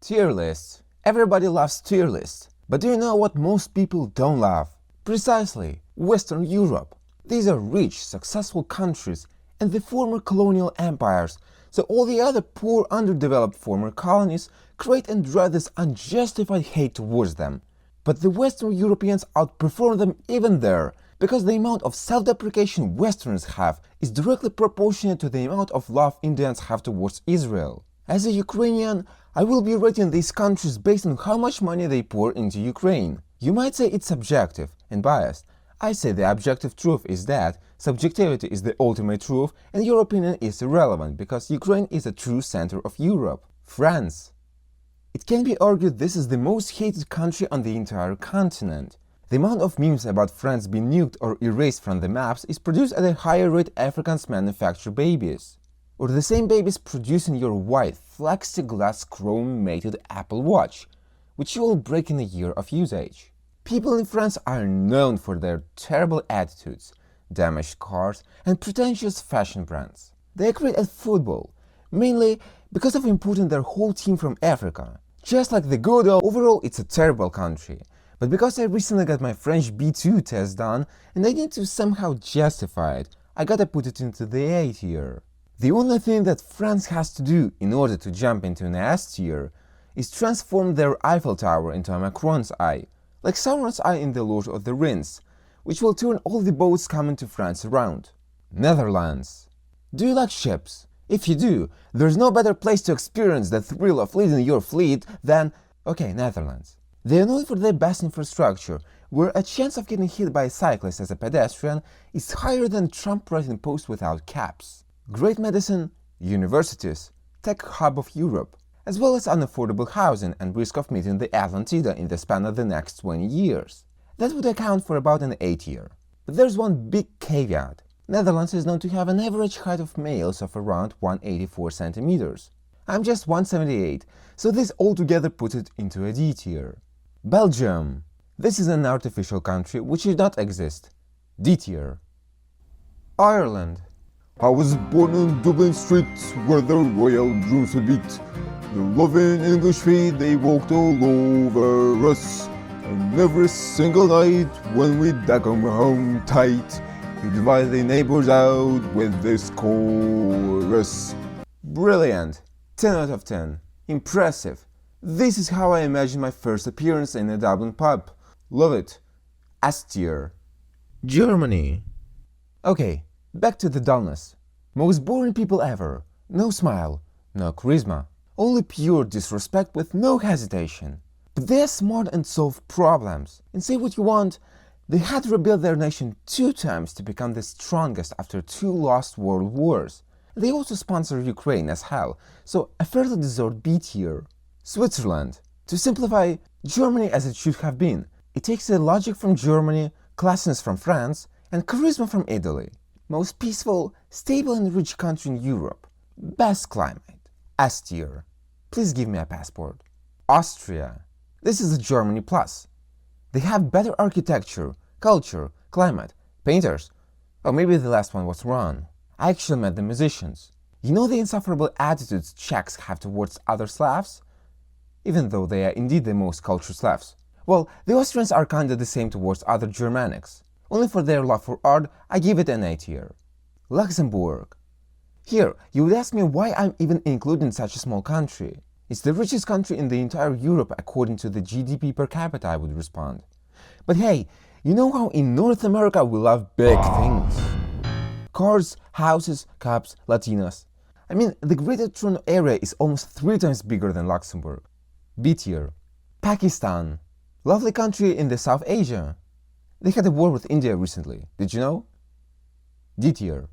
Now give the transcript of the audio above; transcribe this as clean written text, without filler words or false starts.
Tier lists. Everybody loves tier lists. But do you know what most people don't love? Precisely, Western Europe. These are rich, successful countries and the former colonial empires, so all the other poor, underdeveloped former colonies create and drive this unjustified hate towards them. But the Western Europeans outperform them even there, because the amount of self-deprecation Westerners have is directly proportionate to the amount of love Indians have towards Israel. As a Ukrainian, I will be rating these countries based on how much money they pour into Ukraine. You might say it's subjective and biased. I say the objective truth is that subjectivity is the ultimate truth and your opinion is irrelevant because Ukraine is a true center of Europe. France. It can be argued this is the most hated country on the entire continent. The amount of memes about France being nuked or erased from the maps is produced at a higher rate Africans manufacture babies. Or the same babies producing your white, plexiglass chrome-mated Apple Watch, which you will break in a year of usage. People in France are known for their terrible attitudes, damaged cars, and pretentious fashion brands. They are great at football, mainly because of importing their whole team from Africa. Just like the good, overall it's a terrible country. But because I recently got my French B2 test done and I need to somehow justify it, I gotta put it into the A tier. The only thing that France has to do in order to jump into an S tier is transform their Eiffel Tower into a Macron's eye, like Sauron's eye in the Lord of the Rings, which will turn all the boats coming to France around. Netherlands. Do you like ships? If you do, there's no better place to experience the thrill of leading your fleet than, Netherlands. They are known for their best infrastructure, where a chance of getting hit by a cyclist as a pedestrian is higher than Trump writing posts without caps. Great medicine, universities, tech hub of Europe, as well as unaffordable housing and risk of meeting the Atlantida in the span of the next 20 years. That would account for about an A tier. But there's one big caveat. Netherlands is known to have an average height of males of around 184 centimeters. I'm just 178, so this altogether puts it into a D tier. Belgium. This is an artificial country which did not exist. D tier. Ireland. I was born on Dublin Street, where the royal drums would beat. The loving English feet, they walked all over us. And every single night, when we dug 'em home tight, we divide the neighbors out with this chorus. Brilliant! 10 out of 10. Impressive. This is how I imagine my first appearance in a Dublin pub. Love it. S tier. Germany. Okay. Back to the dullness. Most boring people ever. No smile, no charisma. Only pure disrespect with no hesitation. But they are smart and solve problems. And say what you want, they had to rebuild their nation 2 times to become the strongest after 2 lost world wars. They also sponsor Ukraine as hell, so I fairly deserve B tier. Switzerland. To simplify, Germany as it should have been. It takes the logic from Germany, classiness from France, and charisma from Italy. Most peaceful, stable and rich country in Europe. Best climate. S tier. Please give me a passport. Austria. This is a Germany plus. They have better architecture, culture, climate, painters. Or maybe the last one was wrong. I actually met the musicians. You know the insufferable attitudes Czechs have towards other Slavs? Even though they are indeed the most cultured Slavs. Well, the Austrians are kinda the same towards other Germanics. Only for their love for art, I give it an A tier. Luxembourg. Here, you would ask me why I'm even including such a small country. It's the richest country in the entire Europe according to the GDP per capita, I would respond. But hey, you know how in North America we love big things? Cars, houses, cups, Latinas. I mean, the Greater Toronto area is almost 3 times bigger than Luxembourg. B tier. Pakistan. Lovely country in the South Asia. They had a war with India recently, did you know? D tier.